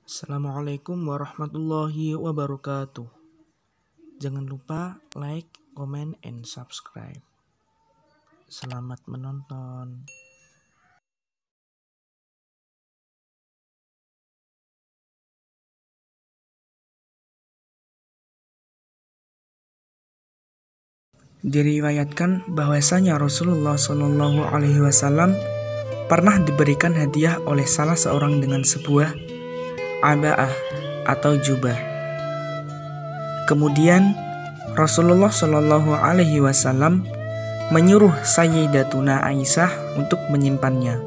Assalamualaikum warahmatullahi wabarakatuh. Jangan lupa like, comment, and subscribe. Selamat menonton. Diriwayatkan bahwasanya Rasulullah Shallallahu Alaihi Wasallam pernah diberikan hadiah oleh salah seorang dengan sebuah aba'ah atau jubah. Kemudian Rasulullah Shallallahu Alaihi Wasallam menyuruh Sayyidatuna Aisyah untuk menyimpannya.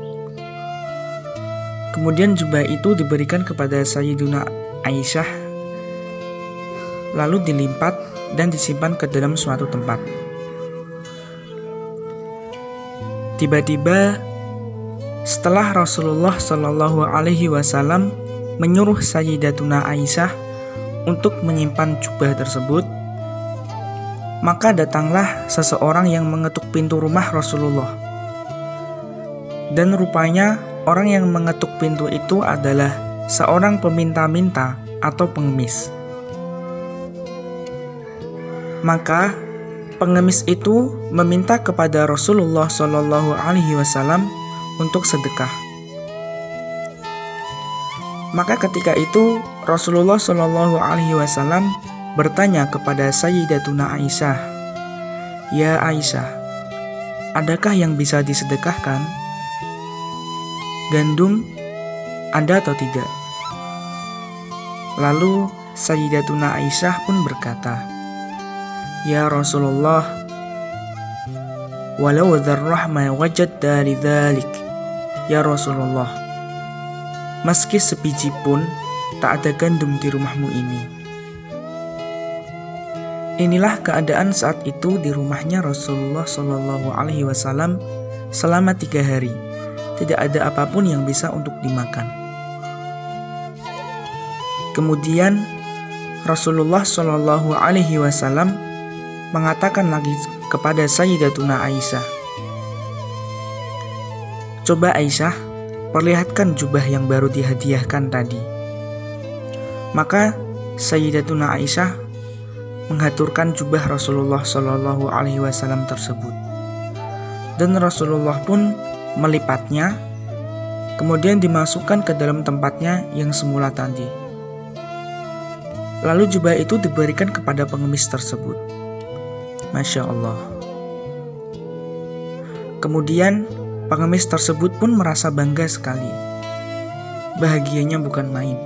Kemudian jubah itu diberikan kepada Sayyiduna Aisyah, lalu dilipat dan disimpan ke dalam suatu tempat. Tiba-tiba setelah Rasulullah Shallallahu Alaihi Wasallam menyuruh Sayyidatuna Aisyah untuk menyimpan jubah tersebut, maka datanglah seseorang yang mengetuk pintu rumah Rasulullah. Dan rupanya orang yang mengetuk pintu itu adalah seorang peminta-minta atau pengemis. Maka pengemis itu meminta kepada Rasulullah Shallallahu Alaihi Wasallam untuk sedekah. Maka ketika itu Rasulullah Shallallahu Alaihi Wasallam bertanya kepada Sayyidatuna Aisyah, "Ya Aisyah, adakah yang bisa disedekahkan? Gandum ada atau tidak?" Lalu Sayyidatuna Aisyah pun berkata, "Ya Rasulullah, walau dzarrah ma wajadta lidzalik." Ya Rasulullah, meski sebiji pun tak ada gandum di rumahmu ini. Inilah keadaan saat itu di rumahnya Rasulullah Shallallahu Alaihi Wasallam selama 3 hari. Tidak ada apapun yang bisa untuk dimakan. Kemudian Rasulullah Shallallahu Alaihi Wasallam mengatakan lagi kepada Sayyidatuna Aisyah, "Coba Aisyah, perlihatkan jubah yang baru dihadiahkan tadi." Maka Sayyidatuna Aisyah menghaturkan jubah Rasulullah Shallallahu Alaihi Wasallam tersebut, dan Rasulullah pun melipatnya, kemudian dimasukkan ke dalam tempatnya yang semula tadi. Lalu jubah itu diberikan kepada pengemis tersebut. Masya Allah. Kemudian pengemis tersebut pun merasa bangga sekali. Bahagianya bukan main.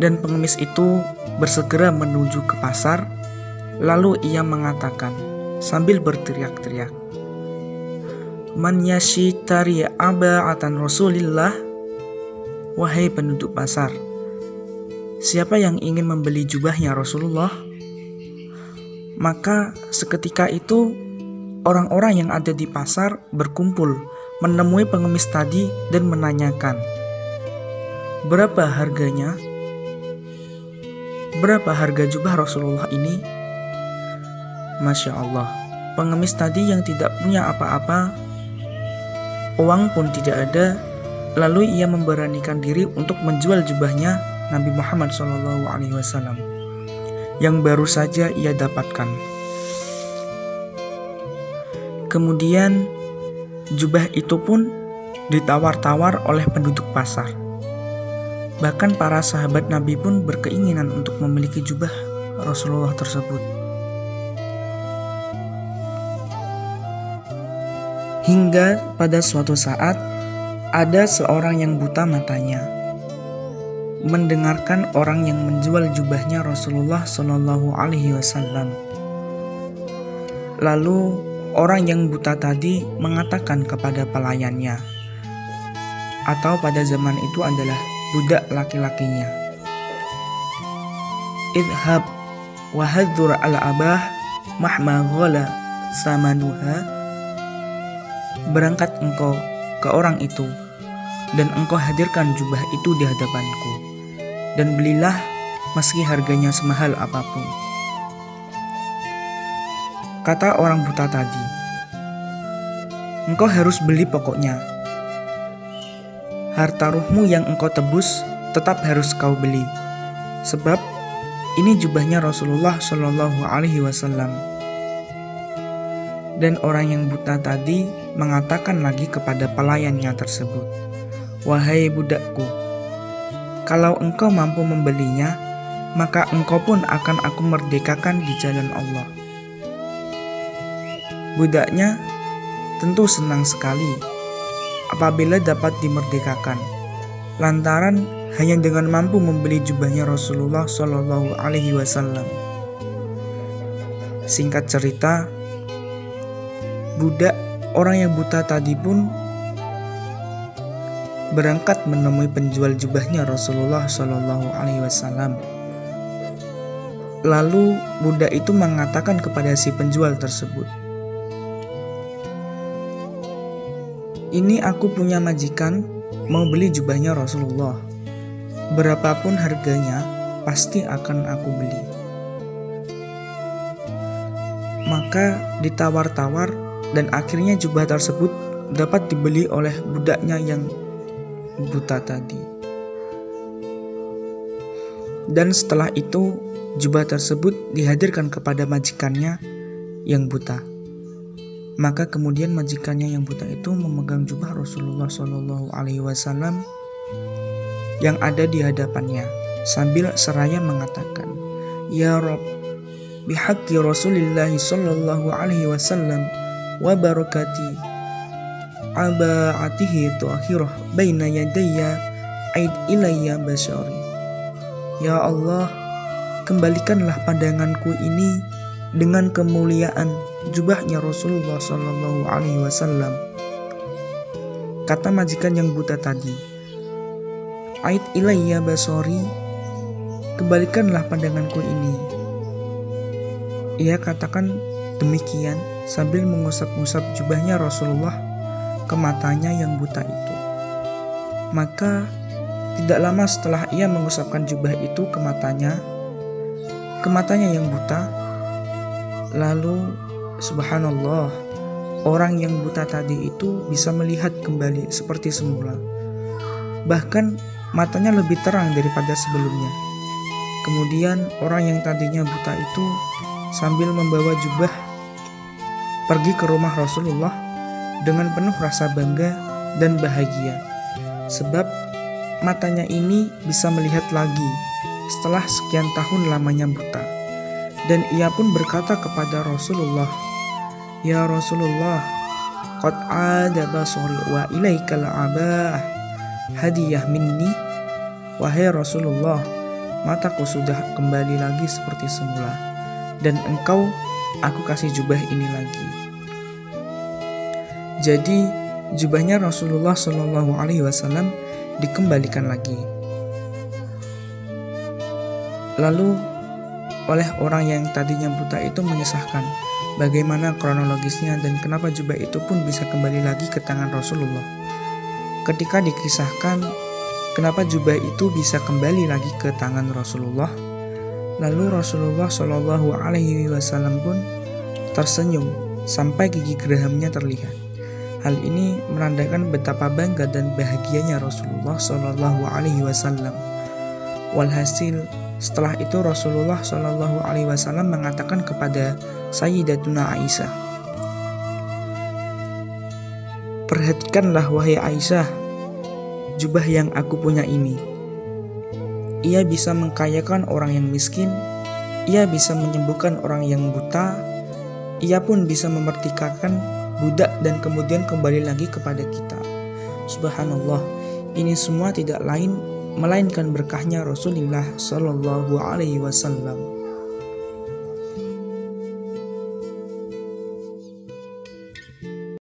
Dan pengemis itu bersegera menuju ke pasar. Lalu ia mengatakan sambil berteriak-teriak, "Man yashitari aba'atan Rasulillah." Wahai penduduk pasar, siapa yang ingin membeli jubahnya Rasulullah? Maka seketika itu orang-orang yang ada di pasar berkumpul menemui pengemis tadi dan menanyakan, "Berapa harganya? Berapa harga jubah Rasulullah ini?" Masya Allah, pengemis tadi yang tidak punya apa-apa, uang pun tidak ada, lalu ia memberanikan diri untuk menjual jubahnya Nabi Muhammad SAW yang baru saja ia dapatkan. Kemudian jubah itu pun ditawar-tawar oleh penduduk pasar. Bahkan para sahabat Nabi pun berkeinginan untuk memiliki jubah Rasulullah tersebut. Hingga pada suatu saat ada seorang yang buta matanya mendengarkan orang yang menjual jubahnya Rasulullah Shallallahu Alaihi Wasallam. Lalu orang yang buta tadi mengatakan kepada pelayannya, atau pada zaman itu adalah budak laki-lakinya, "Idhab wahadzur al-abah mahma ghala samanuha." Berangkat engkau ke orang itu dan engkau hadirkan jubah itu di hadapanku, dan belilah meski harganya semahal apapun. Kata orang buta tadi, "Engkau harus beli pokoknya. Harta ruhmu yang engkau tebus tetap harus kau beli. Sebab ini jubahnya Rasulullah Shallallahu Alaihi Wasallam. Dan orang yang buta tadi mengatakan lagi kepada pelayannya tersebut, "Wahai budakku, kalau engkau mampu membelinya, maka engkau pun akan aku merdekakan di jalan Allah." Budaknya tentu senang sekali apabila dapat dimerdekakan, lantaran hanya dengan mampu membeli jubahnya Rasulullah Shallallahu Alaihi Wasallam. Singkat cerita, budak orang yang buta tadi pun berangkat menemui penjual jubahnya Rasulullah Shallallahu Alaihi Wasallam. Lalu budak itu mengatakan kepada si penjual tersebut, "Ini aku punya majikan mau beli jubahnya Rasulullah. Berapapun harganya pasti akan aku beli." Maka ditawar-tawar dan akhirnya jubah tersebut dapat dibeli oleh budaknya yang buta tadi. Dan setelah itu jubah tersebut dihadirkan kepada majikannya yang buta. Maka kemudian majikannya yang buta itu memegang jubah Rasulullah Shallallahu Alaihi Wasallam yang ada di hadapannya sambil seraya mengatakan, "Ya Rabb, bihaqqi Rasulillah Shallallahu Alaihi Wasallam wa barakati aba'atihi tu'akhirah baina yadayya aid ilayya basyari." Ya Allah, kembalikanlah pandanganku ini dengan kemuliaan jubahnya Rasulullah Sallallahu Alaihi Wasallam. Kata majikan yang buta tadi, "Aid ilayya basori," kembalikanlah pandanganku ini. Ia katakan demikian sambil mengusap-usap jubahnya Rasulullah ke matanya yang buta itu. Maka tidak lama setelah ia mengusapkan jubah itu ke matanya yang buta, lalu subhanallah, orang yang buta tadi itu bisa melihat kembali seperti semula. Bahkan matanya lebih terang daripada sebelumnya. Kemudian orang yang tadinya buta itu sambil membawa jubah pergi ke rumah Rasulullah dengan penuh rasa bangga dan bahagia, sebab matanya ini bisa melihat lagi setelah sekian tahun lamanya buta. Dan ia pun berkata kepada Rasulullah, "Ya Rasulullah, qad ada basori wa ilaikal abah hadiyah minni." Wahai Rasulullah, mataku sudah kembali lagi seperti semula, dan engkau aku kasih jubah ini lagi. Jadi jubahnya Rasulullah Shallallahu Alaihi Wasallam dikembalikan lagi. Lalu oleh orang yang tadinya buta itu mengisahkan bagaimana kronologisnya dan kenapa jubah itu pun bisa kembali lagi ke tangan Rasulullah. Ketika dikisahkan kenapa jubah itu bisa kembali lagi ke tangan Rasulullah, lalu Rasulullah Shallallahu Alaihi Wasallam pun tersenyum sampai gigi gerahamnya terlihat. Hal ini menandakan betapa bangga dan bahagianya Rasulullah Shallallahu Alaihi Wasallam. Walhasil, setelah itu Rasulullah Shallallahu Alaihi Wasallam mengatakan kepada Sayyidatuna Aisyah, "Perhatikanlah wahai Aisyah, jubah yang aku punya ini. Ia bisa mengkayakan orang yang miskin, ia bisa menyembuhkan orang yang buta, ia pun bisa memerdekakan budak dan kemudian kembali lagi kepada kita." Subhanallah, ini semua tidak lain melainkan berkahnya Rasulullah Sallallahu Alaihi Wasallam.